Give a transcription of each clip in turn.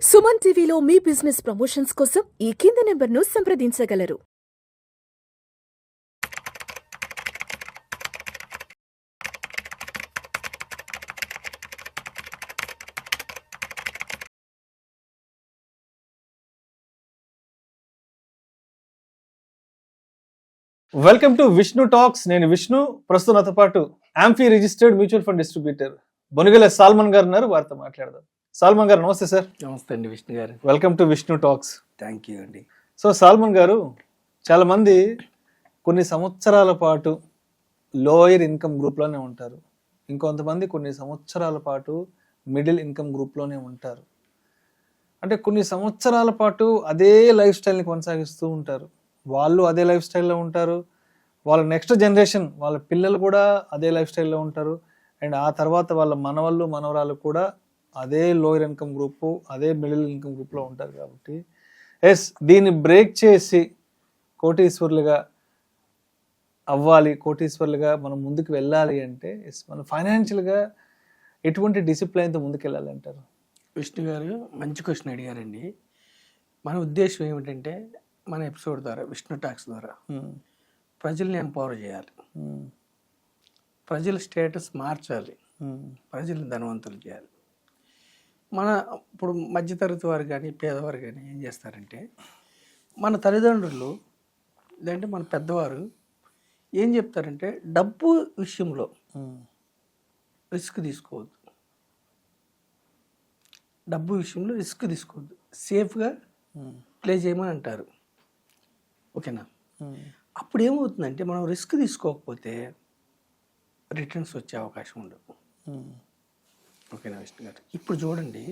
సుమన్ టీవీలో మీ business promotions కోసం ఈ కింది నెంబర్ను సంప్రదించగలరు. Welcome to Vishnu talks. నేను విష్ణు. ప్రస్తుతం నాతో పాటు AMFI registered mutual fund distributor Bonugela Salman గారు ఉన్నారు. వారితో మాట్లాడదాం. సాల్మన్ గారు నమస్తే సార్. నమస్తే అండి విష్ణు గారు. Welcome to Vishnu talks. Thank you అండి. సో సాల్మన్ గారు, చాలా మంది కొన్ని సంవత్సరాల పాటు లోయర్ ఇన్కమ్ గ్రూప్లోనే ఉంటారు, ఇంకొంతమంది కొన్ని సంవత్సరాల పాటు మిడిల్ ఇన్కమ్ గ్రూప్లోనే ఉంటారు. అంటే కొన్ని సంవత్సరాల పాటు అదే లైఫ్ స్టైల్ని కొనసాగిస్తూ ఉంటారు. వాళ్ళు అదే లైఫ్ స్టైల్లో ఉంటారు, వాళ్ళ నెక్స్ట్ జనరేషన్ వాళ్ళ పిల్లలు కూడా అదే లైఫ్ స్టైల్లో ఉంటారు, అండ్ ఆ తర్వాత వాళ్ళ మనవళ్ళు మనవరాలు కూడా అదే లోయర్ ఇన్కమ్ గ్రూపు, అదే మిడిల్ ఇన్కమ్ గ్రూప్లో ఉంటారు. కాబట్టి దీన్ని బ్రేక్ చేసి కోటీశ్వర్లుగా అవ్వాలి, కోటీశ్వర్లుగా మనం ముందుకు వెళ్ళాలి అంటే మనం ఫైనాన్షియల్గా ఎటువంటి డిసిప్లైన్తో ముందుకు వెళ్ళాలి అంటారు? విష్ణు గారు మంచి క్వశ్చన్ అడిగారండి. మన ఉద్దేశం ఏమిటంటే మన ఎపిసోడ్ ద్వారా, విష్ణు టాక్స్ ద్వారా ప్రజల్ని ఎంపవర్ చేయాలి, ప్రజల స్టేటస్ మార్చాలి, ప్రజల్ని ధనవంతులు చేయాలి. మన ఇప్పుడు మధ్యతరగతి వారు కానీ పేదవారు కానీ ఏం చేస్తారంటే, మన తల్లిదండ్రులు లేదంటే మన పెద్దవారు ఏం చెప్తారంటే, డబ్బు విషయంలో రిస్క్ తీసుకోవద్దు, డబ్బు విషయంలో రిస్క్ తీసుకోవద్దు, సేఫ్గా ప్లే చేయమని అంటారు. ఓకేనా? అప్పుడు ఏమవుతుందంటే, మనం రిస్క్ తీసుకోకపోతే రిటర్న్స్ వచ్చే అవకాశం ఉండదు. ఓకేనా విష్ణు గారు? ఇప్పుడు చూడండి,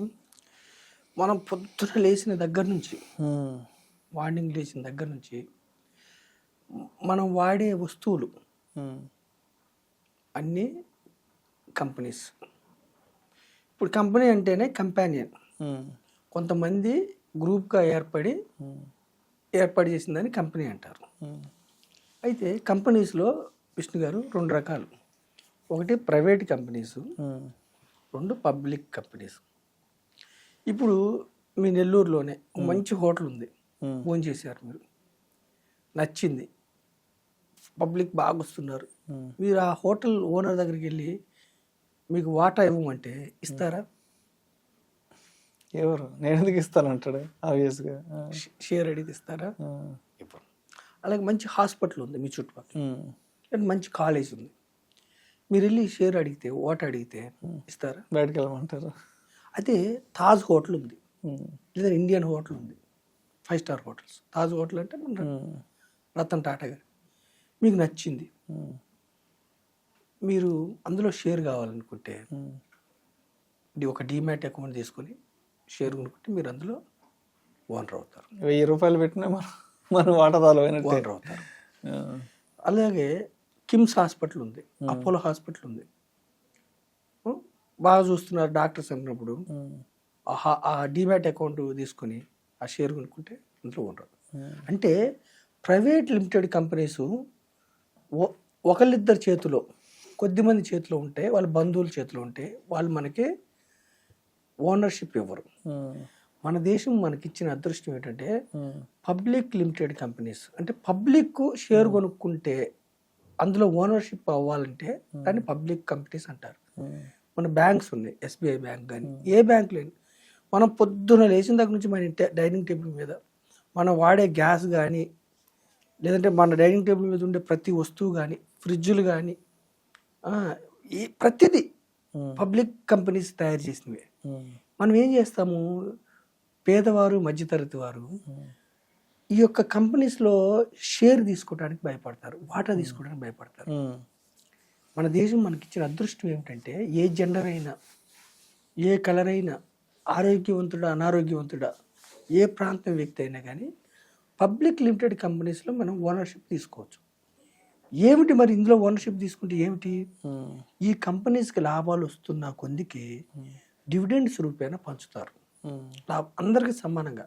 మనం పొద్దున లేచిన దగ్గర నుంచి, మార్నింగ్ లేచిన దగ్గర నుంచి మనం వాడే వస్తువులు అన్నీ కంపెనీస్. ఇప్పుడు కంపెనీ అంటేనే కంపానియన్, కొంతమంది గ్రూప్గా ఏర్పాటు చేసిందని కంపెనీ అంటారు. అయితే కంపెనీస్లో విష్ణు గారు రెండు రకాలు. ఒకటి ప్రైవేట్ కంపెనీసు, రెండు పబ్లిక్ కంపెనీస్. ఇప్పుడు మీ నెల్లూరులోనే మంచి హోటల్ ఉంది, ఫోన్ చేశారు, మీరు నచ్చింది, పబ్లిక్ బాగా వస్తున్నారు, మీరు ఆ హోటల్ ఓనర్ దగ్గరికి వెళ్ళి మీకు వాటా ఇవ్వమంటే ఇస్తారా? ఎవరు? నేను ఎందుకు ఇస్తాను అంటాడు. ఆబ్వియస్గా షేర్ అడిగితే ఇస్తారా? ఇప్పుడు అలాగే మంచి హాస్పిటల్ ఉంది మీ చుట్టుపక్కల, మంచి కాలేజ్ ఉంది, మీరు వెళ్ళి షేర్ అడిగితే, ఓట అడిగితే ఇస్తారా? బయటకు వెళ్ళమంటారు. అయితే తాజ్ హోటల్ ఉంది, లేదా ఇండియన్ హోటల్ ఉంది, 5 స్టార్ హోటల్స్. తాజ్ హోటల్ అంటే మన రతన్ టాటా గారు, మీకు నచ్చింది, మీరు అందులో షేర్ కావాలనుకుంటే ఒక డీమ్యాట్ అకౌంట్ తీసుకొని షేర్ కొనుక్కుంటే మీరు అందులో ఓనర్ అవుతారు. 1000 రూపాయలు పెట్టినా మనం వాటాదారులు ఓనర్ అవుతారు. అలాగే కిమ్స్ హాస్పిటల్ ఉంది, అపోలో హాస్పిటల్ ఉంది, బాగా చూస్తున్నారు డాక్టర్స్ అన్నప్పుడు ఆ డీమ్యాట్ అకౌంట్ తీసుకొని ఆ షేర్ కొనుక్కుంటే అందులో ఓనర్. అంటే ప్రైవేట్ లిమిటెడ్ కంపెనీస్ ఒకళ్ళిద్దరి చేతిలో, కొద్దిమంది చేతిలో ఉంటే, వాళ్ళ బంధువుల చేతిలో ఉంటే వాళ్ళు మనకి ఓనర్షిప్ ఇవ్వరు. మన దేశం మనకిచ్చిన అదృష్టం ఏంటంటే, పబ్లిక్ లిమిటెడ్ కంపెనీస్, అంటే పబ్లిక్ షేర్ కొనుక్కుంటే అందులో ఓనర్షిప్ అవ్వాలంటే దాన్ని పబ్లిక్ కంపెనీస్ అంటారు. మన బ్యాంక్స్ ఉన్నాయి, ఎస్బీఐ బ్యాంక్ కానీ ఏ బ్యాంక్ లేని, మనం పొద్దున లేచిన దగ్గర నుంచి మన డైనింగ్ టేబుల్ మీద మనం వాడే గ్యాస్ కానీ, లేదంటే మన డైనింగ్ టేబుల్ మీద ఉండే ప్రతి వస్తువు కానీ, ఫ్రిడ్జులు కానీ, ప్రతిదీ పబ్లిక్ కంపెనీస్ తయారు చేసినవే. మనం ఏం చేస్తాము, పేదవారు మధ్యతరగతి వారు ఈ యొక్క కంపెనీస్లో షేర్ తీసుకోవడానికి భయపడతారు, వాటా తీసుకోవడానికి భయపడతారు. మన దేశం మనకిచ్చిన అదృష్టం ఏమిటంటే, ఏ జెండర్ అయినా, ఏ కలర్ అయినా, ఆరోగ్యవంతుడా అనారోగ్యవంతుడా, ఏ ప్రాంతం వ్యక్తి అయినా కానీ పబ్లిక్ లిమిటెడ్ కంపెనీస్లో మనం ఓనర్షిప్ తీసుకోవచ్చు. ఏమిటి మరి ఇందులో ఓనర్షిప్ తీసుకుంటే ఏమిటి, ఈ కంపెనీస్కి లాభాలు వస్తున్న కొందికి డివిడెండ్స్ రూపేణ పంచుతారు, అందరికీ సమానంగా.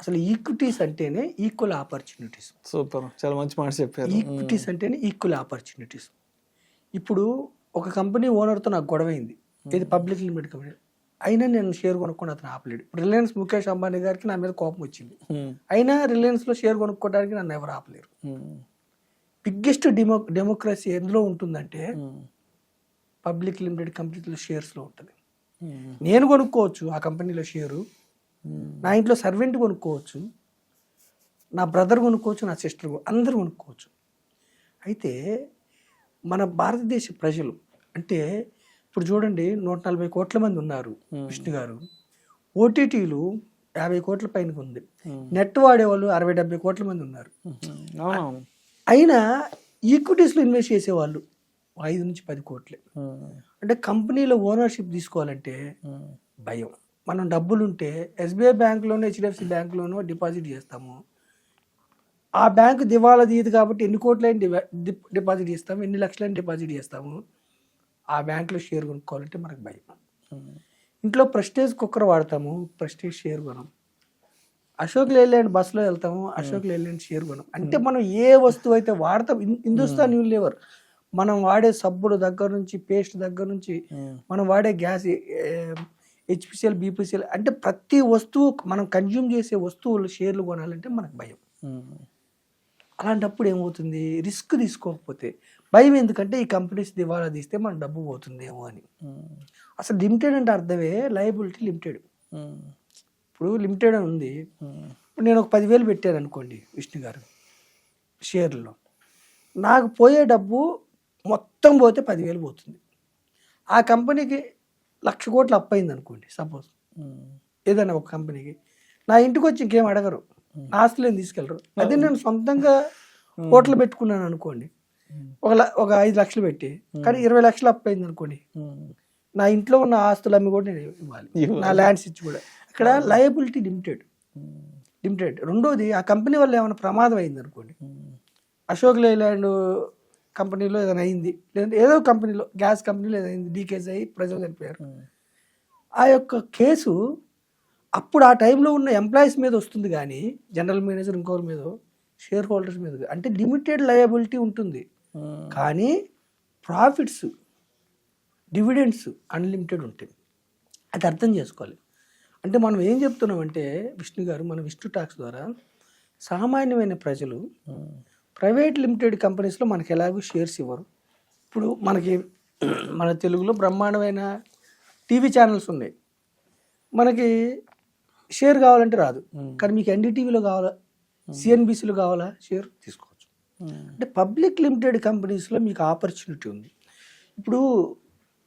అసలు ఈక్విటీస్ అంటేనే ఈక్వల్ ఆపర్చునిటీస్. సూపర్, చాలా మంచి మాట చెప్పారు. ఈక్విటీస్ అంటేనే ఈక్వల్ ఆపర్చునిటీస్. ఇప్పుడు ఒక కంపెనీ ఓనర్తో నాకు గొడవ అయింది, ఇది పబ్లిక్ లిమిటెడ్ కంపెనీ, అయినా నేను షేర్ కొనుక్కొని అతను ఆపలేడు. రిలయన్స్ ముఖేష్ అంబానీ గారికి నా మీద కోపం వచ్చింది, అయినా రిలయన్స్లో షేర్ కొనుక్కోవడానికి నన్ను ఎవరు ఆపలేరు. బిగ్గెస్ట్ డెమోక్రసీ ఎందులో ఉంటుందంటే పబ్లిక్ లిమిటెడ్ కంపెనీలో షేర్స్లో ఉంటుంది. నేను కొనుక్కోవచ్చు ఆ కంపెనీలో షేరు, నా ఇంట్లో సర్వెంట్ కొనుక్కోవచ్చు, నా బ్రదర్ కొనుక్కోవచ్చు, నా సిస్టర్ అందరూ కొనుక్కోవచ్చు. అయితే మన భారతదేశ ప్రజలు అంటే ఇప్పుడు చూడండి 140 కోట్ల మంది ఉన్నారు విష్ణు గారు, ఓటీటీలు 50 కోట్ల పైన ఉంది, నెట్ వాడేవాళ్ళు 60-70 కోట్ల మంది ఉన్నారు. అయినా ఈక్విటీస్లో ఇన్వెస్ట్ చేసేవాళ్ళు 5 నుంచి 10 కోట్లే. అంటే కంపెనీలో ఓనర్షిప్ తీసుకోవాలంటే భయం. మనం డబ్బులుంటే ఎస్బీఐ బ్యాంకులోనో హెచ్డిఎఫ్సి బ్యాంకులోనో డిపాజిట్ చేస్తాము, ఆ బ్యాంకు దివాలా తీయదు కాబట్టి ఎన్ని కోట్లైనా డిపాజిట్ చేస్తాము, ఎన్ని లక్షలైన డిపాజిట్ చేస్తాము. ఆ బ్యాంకులో షేర్ కొనుక్కోవాలంటే మనకు భయం. ఇంట్లో ప్రెస్టేజ్ కుక్కర్ వాడతాము, ప్రెస్టేజ్ షేర్ కొనం. అశోక్ లేలాండ్ బస్సులో వెళ్తాము, అశోక్ లేలాండ్ షేర్ కొనం. అంటే మనం ఏ వస్తువు అయితే వాడతాం, హిందుస్థాన్ యూనిలివర్ మనం వాడే సబ్బుల దగ్గర నుంచి పేస్ట్ దగ్గర నుంచి మనం వాడే గ్యాస్ హెచ్పిసిఎల్ బీపీసీఎల్ అంటే ప్రతి వస్తువు మనం కన్జ్యూమ్ చేసే వస్తువులు షేర్లు కొనాలంటే మనకు భయం. అలాంటప్పుడు ఏమవుతుంది, రిస్క్ తీసుకోకపోతే భయం. ఎందుకంటే ఈ కంపెనీస్ దివాలా తీస్తే మన డబ్బు పోతుందేమో అని. అసలు లిమిటెడ్ అంటే అర్థమే లయబిలిటీ లిమిటెడ్. ఇప్పుడు లిమిటెడ్ అని ఉంది, ఇప్పుడు నేను ఒక 10,000 పెట్టాను అనుకోండి విష్ణు గారు షేర్లో, నాకు పోయే డబ్బు మొత్తం పోతే 10,000 పోతుంది. ఆ కంపెనీకి 1,00,000 కోట్లు అప్పు అయింది అనుకోండి సపోజ్, ఏదైనా ఒక కంపెనీకి, నా ఇంటికి వచ్చి ఇంకేం అడగరు, నా ఆస్తులేం తీసుకెళ్ళరు. అదే నేను సొంతంగా కోట్లు పెట్టుకున్నాను అనుకోండి, ఒక 5 లక్షలు పెట్టి, కానీ 20 లక్షలు అప్పు అయింది అనుకోండి, నా ఇంట్లో ఉన్న ఆస్తులు అమ్మి కూడా నేను ఇవ్వాలి, నా ల్యాండ్స్ ఇచ్చి కూడా. ఇక్కడ లయబిలిటీ లిమిటెడ్. రెండోది, ఆ కంపెనీ వల్ల ఏమైనా ప్రమాదం అయింది అనుకోండి, అశోక్ లేలాండ్ కంపెనీలో ఏదైనా అయింది, లేదంటే ఏదో కంపెనీలో గ్యాస్ కంపెనీలో ఏదైంది, లీకేజ్ అయ్యి ప్రజలు చనిపోయారు, ఆ యొక్క కేసు అప్పుడు ఆ టైంలో ఉన్న ఎంప్లాయీస్ మీద వస్తుంది, కానీ జనరల్ మేనేజర్ ఇంకోరి మీద, షేర్ హోల్డర్స్ మీద. అంటే లిమిటెడ్ లయబిలిటీ ఉంటుంది, కానీ ప్రాఫిట్స్ డివిడెండ్స్ అన్లిమిటెడ్ ఉంటాయి. అది అర్థం చేసుకోవాలి. అంటే మనం ఏం చెప్తున్నామంటే విష్ణు గారు, మన విష్ణు టాక్స్ ద్వారా సామాన్యమైన ప్రజలు ప్రైవేట్ లిమిటెడ్ కంపెనీస్లో మనకి ఎలాగో షేర్స్ ఇవ్వరు. ఇప్పుడు మనకి మన తెలుగులో బ్రహ్మాండమైన టీవీ ఛానల్స్ ఉన్నాయి, మనకి షేర్ కావాలంటే రాదు, కానీ మీకు ఎన్డీటీవీలో కావాలా, సిఎన్బిసిలో కావాలా, షేర్ తీసుకోవచ్చు. అంటే పబ్లిక్ లిమిటెడ్ కంపెనీస్లో మీకు ఆపర్చునిటీ ఉంది. ఇప్పుడు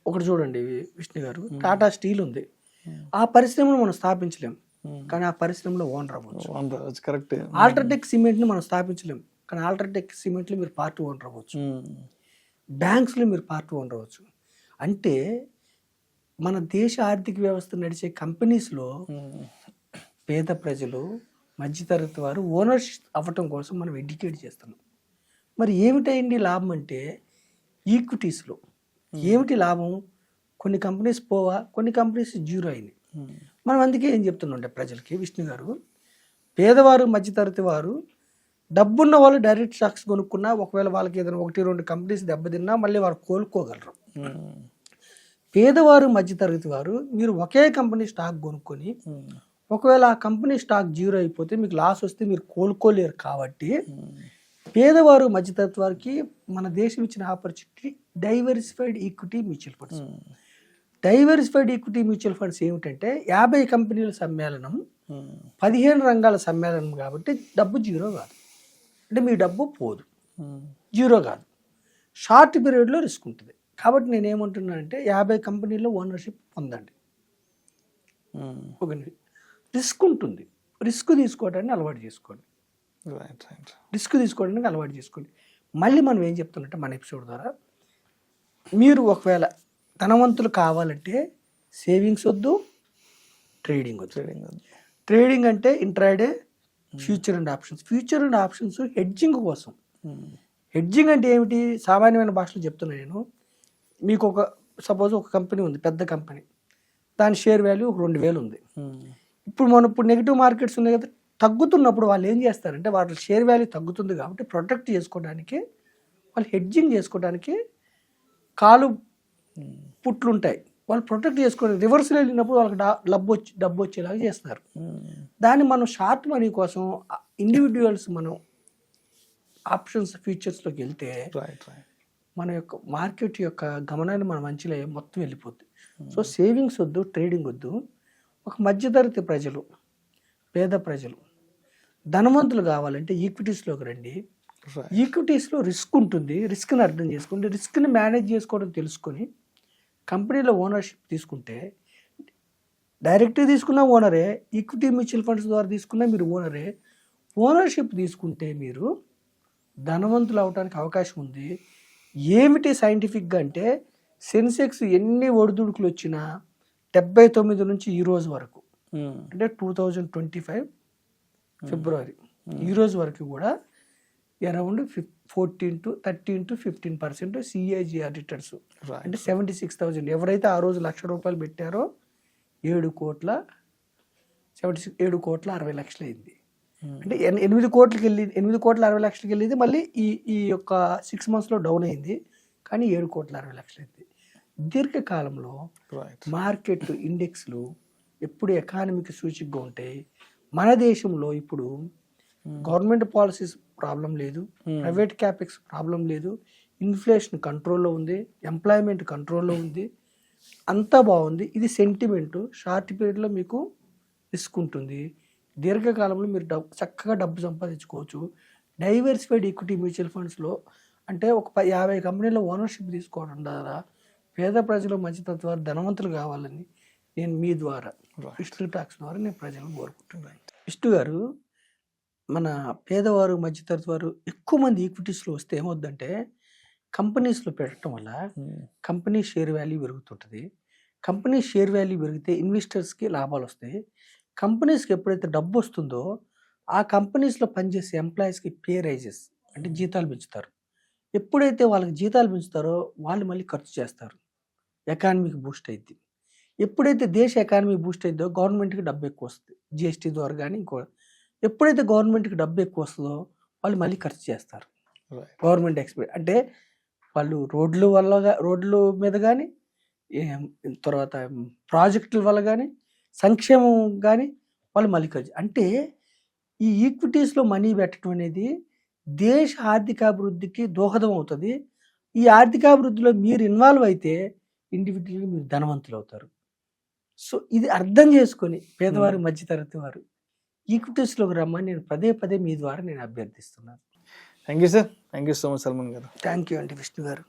ఒకటి చూడండి విష్ణు గారు, టాటా స్టీల్ ఉంది, ఆ పరిశ్రమను మనం స్థాపించలేం, కానీ ఆ పరిశ్రమలో ఓనర్ అవ్వచ్చు. కరెక్ట్. ఆల్ట్రాటెక్ సిమెంట్ని మనం స్థాపించలేం, కానీ ఆల్ట్రాటెక్ సిమెంట్లో మీరు పార్ట్ ఓనర్ అవ్వచ్చు. బ్యాంక్స్లో మీరు పార్ట్ ఓనర్ అవ్వచ్చు. అంటే మన దేశ ఆర్థిక వ్యవస్థ నడిచే కంపెనీస్లో పేద ప్రజలు, మధ్యతరగతి వారు ఓనర్షిప్ అవ్వటం కోసం మనం ఎడ్యుకేట్ చేస్తున్నాం. మరి ఏమిటైంది లాభం అంటే ఈక్విటీస్లో ఏమిటి లాభం? కొన్ని కంపెనీస్ పోవా, కొన్ని కంపెనీస్ జీరో అయినాయి. మనం అందుకే ఏం చెప్తున్నాం అంటే ప్రజలకి విష్ణు గారు, పేదవారు మధ్యతరగతి వారు డబ్బున్న వాళ్ళు డైరెక్ట్ స్టాక్స్ కొనుక్కున్నా, ఒకవేళ వాళ్ళకి ఏదైనా 1-2 కంపెనీస్ దెబ్బతిన్నా మళ్ళీ వారు కోలుకోగలరు. పేదవారు మధ్యతరగతి వారు మీరు ఒకే కంపెనీ స్టాక్ కొనుక్కొని ఒకవేళ ఆ కంపెనీ స్టాక్ జీరో అయిపోతే మీకు లాస్ వస్తే మీరు కోలుకోలేరు. కాబట్టి పేదవారు మధ్యతరగతి వారికి మన దేశం ఇచ్చిన opportunity diversified equity mutual funds. Diversified equity mutual funds ఏమిటంటే 50 కంపెనీల సమ్మేళనం, 15 రంగాల సమ్మేళనం. కాబట్టి డబ్బు జీరో కాదు, అంటే మీ డబ్బు పోదు, జీరో కాదు, షార్ట్ పీరియడ్లో రిస్క్ ఉంటుంది. కాబట్టి నేనేమంటున్నానంటే 50 కంపెనీల్లో ఓనర్షిప్ పొందండి. ఒక రిస్క్ ఉంటుంది, రిస్క్ తీసుకోవడానికి అలవాటు చేసుకోండి. రిస్క్ తీసుకోవడానికి అలవాటు చేసుకోండి. మళ్ళీ మనం ఏం చెప్తున్నట్టే మన ఎపిసోడ్ ద్వారా, మీరు ఒకవేళ ధనవంతులు కావాలంటే సేవింగ్స్ వద్దు, ట్రేడింగ్ వద్దు. ట్రేడింగ్ అంటే intraday, future and options. Future and options hedging కోసం. హెడ్జింగ్ అంటే ఏమిటి? సామాన్యమైన భాషలో చెప్తున్నా నేను. మీకు సపోజ్ ఒక కంపెనీ ఉంది, పెద్ద కంపెనీ, దాని షేర్ వాల్యూ 2,000 ఉంది. ఇప్పుడు నెగిటివ్ మార్కెట్స్ ఉన్నాయి కదా, తగ్గుతున్నప్పుడు వాళ్ళు ఏం చేస్తారంటే వాళ్ళ షేర్ వాల్యూ తగ్గుతుంది కాబట్టి ప్రొటెక్ట్ చేసుకోవడానికి, వాళ్ళు హెడ్జింగ్ చేసుకోవడానికి కాలు పుట్లు ఉంటాయి, వాళ్ళు ప్రొటెక్ట్ చేసుకొని రివర్స్లో వెళ్ళినప్పుడు వాళ్ళకి డబ్బు వచ్చేలాగా చేస్తున్నారు. దాన్ని మనం షార్ట్ మనీ కోసం ఇండివిజువల్స్ మనం ఆప్షన్స్ ఫీచర్స్లోకి వెళ్తే రైట్ రైట్ మన యొక్క మార్కెట్ యొక్క గమనాన్ని మన మంచిలో మొత్తం వెళ్ళిపోద్ది. సో సేవింగ్స్ వద్దు, ట్రేడింగ్ వద్దు. ఒక మధ్యతరగతి ప్రజలు, పేద ప్రజలు, ధనవంతులు కావాలంటే ఈక్విటీస్లోకి రండి. ఈక్విటీస్లో రిస్క్ ఉంటుంది. రిస్క్ని అర్థం చేసుకుంటే, రిస్క్ని మేనేజ్ చేసుకోవడం తెలుసుకొని కంపెనీలో ఓనర్షిప్ తీసుకుంటే, డైరెక్ట్గా తీసుకున్న ఓనరే, ఈక్విటీ మ్యూచువల్ ఫండ్స్ ద్వారా తీసుకున్న మీరు ఓనరే. ఓనర్షిప్ తీసుకుంటే మీరు ధనవంతులు అవడానికి అవకాశం ఉంది. ఏమిటి సైంటిఫిక్గా అంటే సెన్సెక్స్ ఎన్ని ఒడిదుడుకులు వచ్చినా 79 నుంచి ఈ రోజు వరకు, అంటే 2025 ఫిబ్రవరి ఈ రోజు వరకు కూడా అరౌండ్ 13 to 15% CAGR రిటర్న్స్. అంటే 76,000. ఎవరైతే ఆ రోజు ₹1,00,000 పెట్టారో 7 కోట్ల 60 లక్షలు అయింది. అంటే 8 కోట్లకి వెళ్ళింది, 8,60,00,000 వెళ్ళింది. మళ్ళీ ఈ యొక్క 6 monthsలో డౌన్ అయింది, కానీ 7,60,00,000 అయింది. దీర్ఘకాలంలో మార్కెట్ ఇండెక్స్లు ఎప్పుడు ఎకానమీకి సూచికగా ఉంటాయి. మన దేశంలో ఇప్పుడు గవర్నమెంట్ పాలసీస్ ప్రాబ్లం లేదు, ప్రైవేట్ క్యాపెక్స్ ప్రాబ్లం లేదు, ఇన్ఫ్లేషన్ కంట్రోల్లో ఉంది, ఎంప్లాయ్మెంట్ కంట్రోల్లో ఉంది, అంతా బాగుంది. ఇది సెంటిమెంటు. షార్ట్ పీరియడ్లో మీకు రిస్క్ ఉంటుంది. దీర్ఘకాలంలో మీరు చక్కగా డబ్బు సంపాదించుకోవచ్చు. డైవర్సిఫైడ్ ఈక్విటీ మ్యూచువల్ ఫండ్స్లో అంటే ఒక 50 కంపెనీల ఓనర్షిప్ తీసుకోవడం ద్వారా పేద ప్రజలు, మధ్యతత్వాలు, ధనవంతులు కావాలని నేను మీ ద్వారా హిస్టరీ టాక్స్ ద్వారా నేను ప్రజలను కోరుకుంటున్నాను. విష్ణు గారు, మన పేదవారు, మధ్యతరగతి ఎక్కువ మంది ఈక్విటీస్లో వస్తే ఏమవుద్దంటే కంపెనీస్లో పెట్టడం వల్ల కంపెనీ షేర్ వాల్యూ పెరుగుతుంటుంది. కంపెనీ షేర్ వాల్యూ పెరిగితే ఇన్వెస్టర్స్కి లాభాలు వస్తాయి. కంపెనీస్కి ఎప్పుడైతే డబ్బు వస్తుందో ఆ కంపెనీస్లో పనిచేసే ఎంప్లాయీస్కి పే రైజెస్ అంటే జీతాలు పెంచుతారు. ఎప్పుడైతే వాళ్ళకి జీతాలు పెంచుతారో వాళ్ళు మళ్ళీ ఖర్చు చేస్తారు, ఎకానమీకి బూస్ట్ అయింది. ఎప్పుడైతే దేశ ఎకానమీ బూస్ట్ అయిందో గవర్నమెంట్కి డబ్బు ఎక్కువ వస్తుంది, GST ద్వారా కానీ ఇంకో. ఎప్పుడైతే గవర్నమెంట్కి డబ్బు ఎక్కువ వస్తుందో వాళ్ళు మళ్ళీ ఖర్చు చేస్తారు. గవర్నమెంట్ ఎక్స్పెక్ట్ అంటే వాళ్ళు రోడ్ల మీద కానీ, తర్వాత ప్రాజెక్టుల వల్ల కానీ, సంక్షేమం కానీ వాళ్ళు మళ్ళీ ఖర్చు. అంటే ఈ ఈక్విటీస్లో మనీ పెట్టడం అనేది దేశ ఆర్థికాభివృద్ధికి దోహదం అవుతుంది. ఈ ఆర్థికాభివృద్ధిలో మీరు ఇన్వాల్వ్ అయితే ఇండివిజువల్గా మీరు ధనవంతులు అవుతారు. సో ఇది అర్థం చేసుకొని పేదవారు, మధ్యతరగతి వారు ఈక్విటీస్లోకి రమ్మని నేను పదే మీ ద్వారా నేను అభ్యర్థిస్తున్నాను. Thank you sir. Thank you so much Salman గారు. థ్యాంక్ యూ అండి విష్ణు గారు.